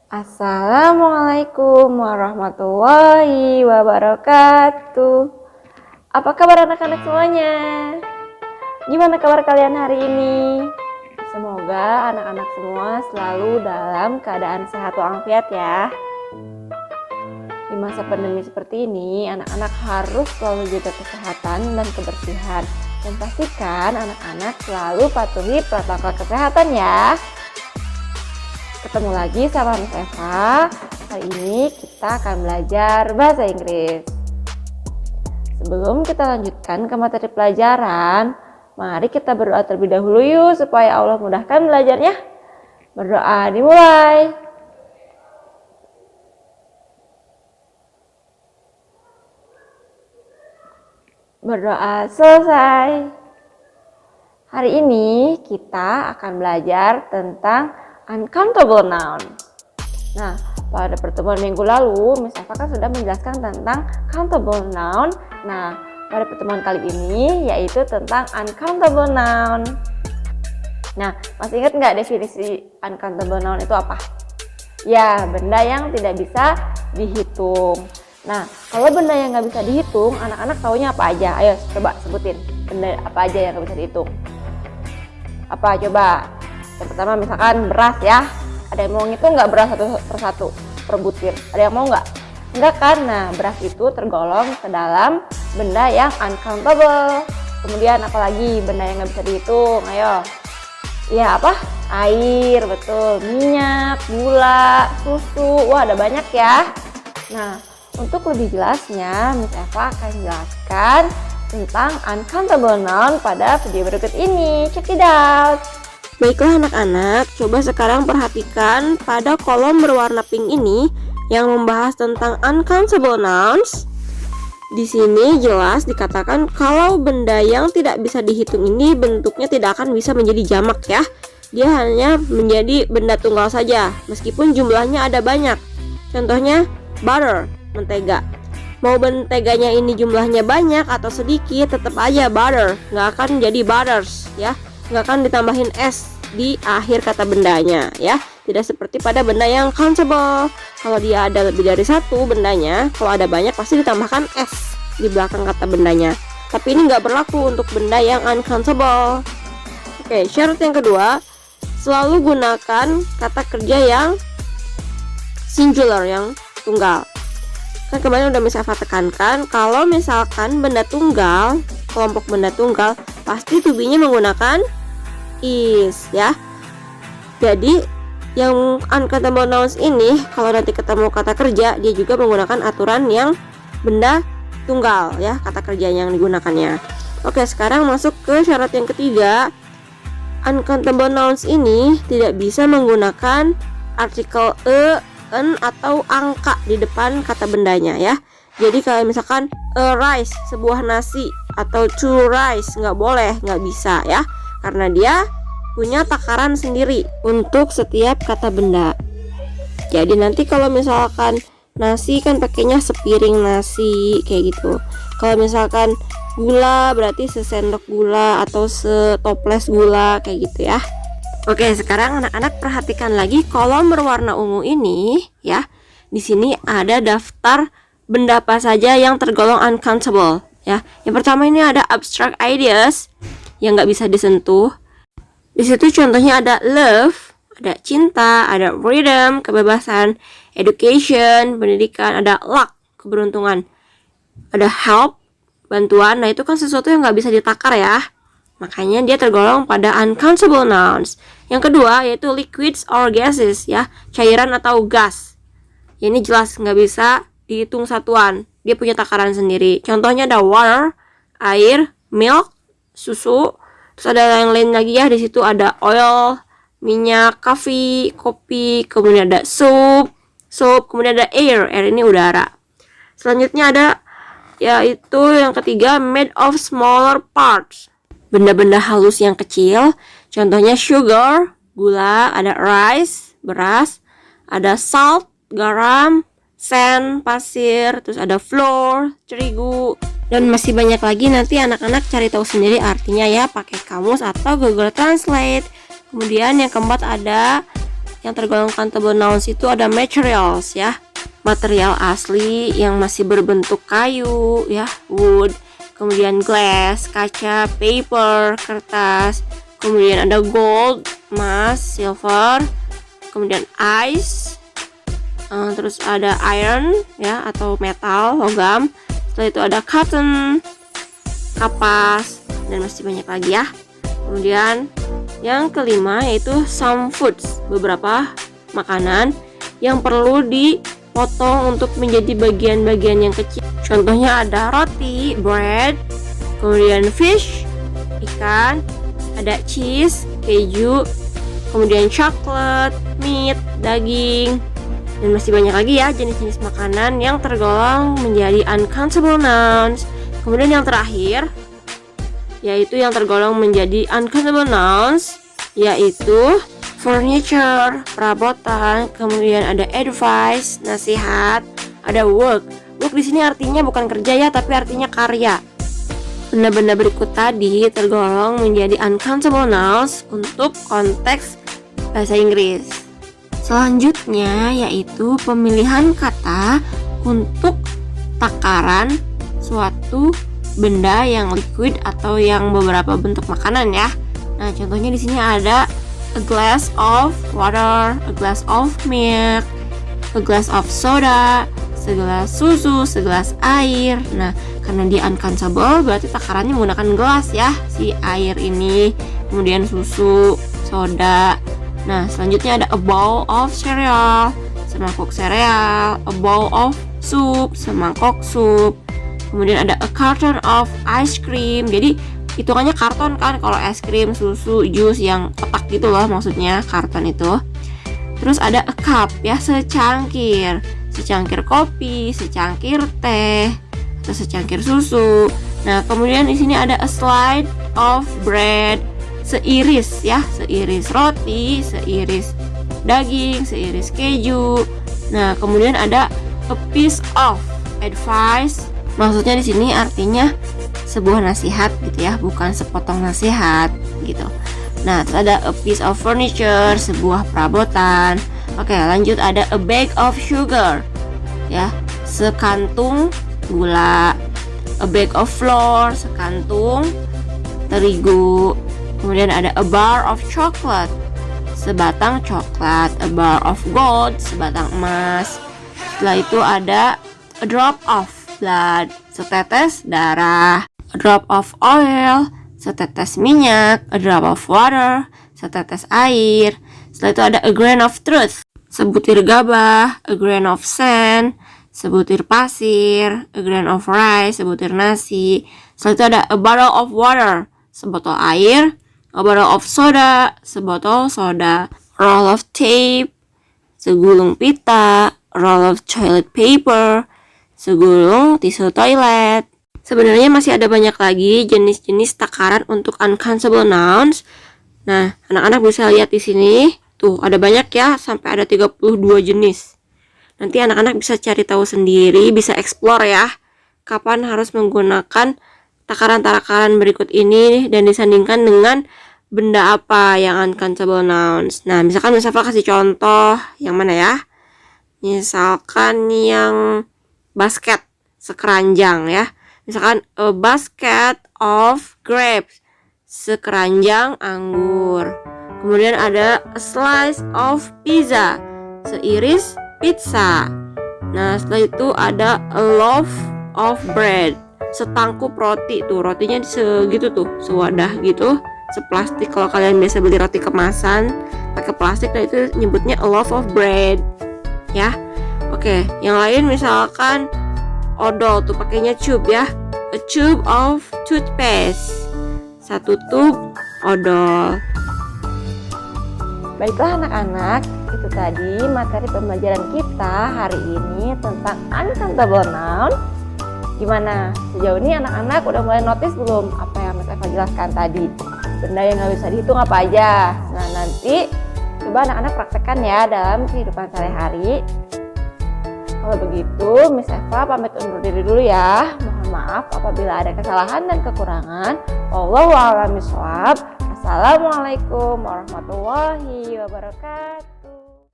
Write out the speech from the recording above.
Assalamualaikum warahmatullahi wabarakatuh. Apa kabar anak-anak semuanya? Gimana kabar kalian hari ini? Semoga anak-anak semua selalu dalam keadaan sehat walafiat ya. Di masa pandemi seperti ini, anak-anak harus selalu jaga kesehatan dan kebersihan. Dan pastikan anak-anak selalu patuhi protokol kesehatan ya. Ketemu lagi sama Miss Eva. Hari ini kita akan belajar bahasa Inggris. Sebelum kita lanjutkan ke materi pelajaran, mari kita berdoa terlebih dahulu yuk supaya Allah mudahkan belajarnya. Berdoa dimulai. Berdoa selesai. Hari ini kita akan belajar tentang uncountable noun. Nah, pada pertemuan minggu lalu, Miss Eva kan sudah menjelaskan tentang countable noun. Nah, pada pertemuan kali ini yaitu tentang uncountable noun. Nah, masih ingat nggak definisi uncountable noun itu apa? Ya, benda yang tidak bisa dihitung. Nah, kalau benda yang nggak bisa dihitung, anak-anak taunya apa aja? Ayo coba sebutin benda apa aja yang nggak bisa dihitung. Apa coba? Yang pertama misalkan beras ya. Ada yang mau ngitung nggak beras satu persatu per butir? Ada yang mau nggak? Enggak kan? Nah, beras itu tergolong ke dalam benda yang uncountable. Kemudian apalagi benda yang nggak bisa dihitung? Ayo. Ya apa? Air, betul. Minyak, gula, susu. Wah, ada banyak ya. Nah, untuk lebih jelasnya, Miss Eva akan jelaskan tentang uncountable noun pada video berikut ini. Check it out. Baiklah anak-anak, coba sekarang perhatikan pada kolom berwarna pink ini yang membahas tentang uncountable nouns. Di sini jelas dikatakan kalau benda yang tidak bisa dihitung ini bentuknya tidak akan bisa menjadi jamak ya. Dia hanya menjadi benda tunggal saja, meskipun jumlahnya ada banyak. Contohnya butter, mentega. Mau menteganya ini jumlahnya banyak atau sedikit, tetap aja butter, nggak akan jadi butters ya. Nggak akan ditambahin S di akhir kata bendanya ya. Tidak seperti pada benda yang countable. Kalau dia ada lebih dari satu bendanya, kalau ada banyak pasti ditambahkan S di belakang kata bendanya. Tapi ini nggak berlaku untuk benda yang uncountable. Oke, syarat yang kedua, selalu gunakan kata kerja yang singular, yang tunggal. Kan kemarin udah Miss Eva tekankan, kalau misalkan benda tunggal, kelompok benda tunggal, pasti to be-nya menggunakan is ya. Jadi yang uncountable nouns ini kalau nanti ketemu kata kerja, dia juga menggunakan aturan yang benda tunggal ya, kata kerja yang digunakannya. Oke, sekarang masuk ke syarat yang ketiga. Uncountable nouns ini tidak bisa menggunakan artikel an atau angka di depan kata bendanya ya. Jadi kalau misalkan a rice, sebuah nasi, atau two rice, nggak boleh, nggak bisa ya, karena dia punya takaran sendiri untuk setiap kata benda. Jadi nanti kalau misalkan nasi kan pakainya sepiring nasi kayak gitu. Kalau misalkan gula berarti sesendok gula atau setoples gula kayak gitu ya. Oke, sekarang anak-anak perhatikan lagi kolom berwarna ungu ini ya. Di sini ada daftar benda apa saja yang tergolong uncountable ya. Yang pertama ini ada abstract ideas yang nggak bisa disentuh. Di situ contohnya ada love, ada cinta, ada freedom, kebebasan, education, pendidikan, ada luck, keberuntungan, ada help, bantuan. Nah, itu kan sesuatu yang nggak bisa ditakar ya. Makanya dia tergolong pada uncountable nouns. Yang kedua yaitu liquids or gases ya, cairan atau gas. Ya, ini jelas nggak bisa dihitung satuan. Dia punya takaran sendiri. Contohnya ada water, air, milk, susu. Terus ada yang lain lagi ya, di situ ada oil, minyak, coffee, kopi, kemudian ada soup, kemudian ada air ini udara. Selanjutnya ada yaitu yang ketiga made of smaller parts, benda-benda halus yang kecil. Contohnya sugar, gula, ada rice, beras, ada salt, garam, sand, pasir, terus ada flour, terigu, dan masih banyak lagi. Nanti anak-anak cari tahu sendiri artinya ya, pakai kamus atau Google Translate. Kemudian yang keempat ada yang tergolong countable nouns itu ada materials ya, material asli yang masih berbentuk kayu ya, wood. Kemudian glass, kaca, paper, kertas. Kemudian ada gold, emas, silver. Kemudian ice, terus ada iron ya, atau metal, logam. Setelah itu ada cotton, kapas, dan masih banyak lagi ya. Kemudian yang kelima yaitu some foods, beberapa makanan yang perlu dipotong untuk menjadi bagian-bagian yang kecil. Contohnya ada roti, bread, kemudian fish, ikan, ada cheese, keju, kemudian chocolate, meat, daging, dan masih banyak lagi ya jenis-jenis makanan yang tergolong menjadi uncountable nouns. Kemudian yang terakhir yaitu yang tergolong menjadi uncountable nouns yaitu furniture, perabotan, kemudian ada advice, nasihat, ada work. Work di sini artinya bukan kerja ya, tapi artinya karya. Benda-benda berikut tadi tergolong menjadi uncountable nouns untuk konteks bahasa Inggris. Selanjutnya yaitu pemilihan kata untuk takaran suatu benda yang liquid atau yang beberapa bentuk makanan ya. Nah, contohnya di sini ada a glass of water, a glass of milk, a glass of soda, segelas susu, segelas air. Nah, karena dia uncountable berarti takarannya menggunakan gelas ya, si air ini, kemudian susu, soda. Nah, selanjutnya ada a bowl of cereal, semangkuk sereal, a bowl of soup, semangkok sup. Kemudian ada a carton of ice cream. Jadi hitungannya karton kan kalau es krim, susu, jus yang kotak gitu loh, maksudnya karton itu. Terus ada a cup ya, secangkir kopi, secangkir teh, atau secangkir susu. Nah, kemudian di sini ada a slide of bread, seiris ya, seiris roti, seiris daging, seiris keju. Nah, kemudian ada a piece of advice. Maksudnya di sini artinya sebuah nasihat gitu ya, bukan sepotong nasihat gitu. Nah, terus ada a piece of furniture, sebuah perabotan. Oke, lanjut ada a bag of sugar ya, sekantung gula. A bag of flour, sekantung terigu. Kemudian ada a bar of chocolate, sebatang coklat. A bar of gold, sebatang emas. Setelah itu ada a drop of blood, setetes darah. A drop of oil, setetes minyak. A drop of water, setetes air. Setelah itu ada a grain of truth, sebutir gabah. A grain of sand, sebutir pasir. A grain of rice, sebutir nasi. Setelah itu ada a bottle of water, sebotol air. A bottle of soda, sebotol soda. Roll of tape, segulung pita. Roll of toilet paper, segulung tisu toilet. Sebenarnya masih ada banyak lagi jenis-jenis takaran untuk uncountable nouns. Nah, anak-anak bisa lihat di sini. Tuh, ada banyak ya, sampai ada 32 jenis. Nanti anak-anak bisa cari tahu sendiri, bisa explore ya, kapan harus menggunakan takaran-takaran berikut ini dan disandingkan dengan benda apa yang uncountable nouns. Nah, misalkan Mustafa kasih contoh yang mana ya? Misalkan yang basket, sekeranjang ya. Misalkan a basket of grapes, sekeranjang anggur. Kemudian ada a slice of pizza, seiris pizza. Nah, setelah itu ada a loaf of bread, setangkup roti. Tuh, rotinya segitu tuh, sewadah gitu, seplastik. Kalau kalian biasa beli roti kemasan pakai plastik, nah itu nyebutnya a loaf of bread ya. Oke, yang lain misalkan odol, tuh pakainya tube ya, a tube of toothpaste, satu tube odol. Baiklah anak-anak, itu tadi materi pembelajaran kita hari ini tentang uncountable noun. Gimana? Sejauh ini anak-anak udah mulai notice belum apa yang Miss Eva jelaskan tadi? Benda yang nggak bisa dihitung apa aja? Nah, nanti coba anak-anak praktekkan ya dalam kehidupan sehari-hari. Kalau begitu, Miss Eva pamit undur diri dulu ya. Mohon maaf apabila ada kesalahan dan kekurangan. Wallahu a'lam bishawab. Assalamualaikum warahmatullahi wabarakatuh.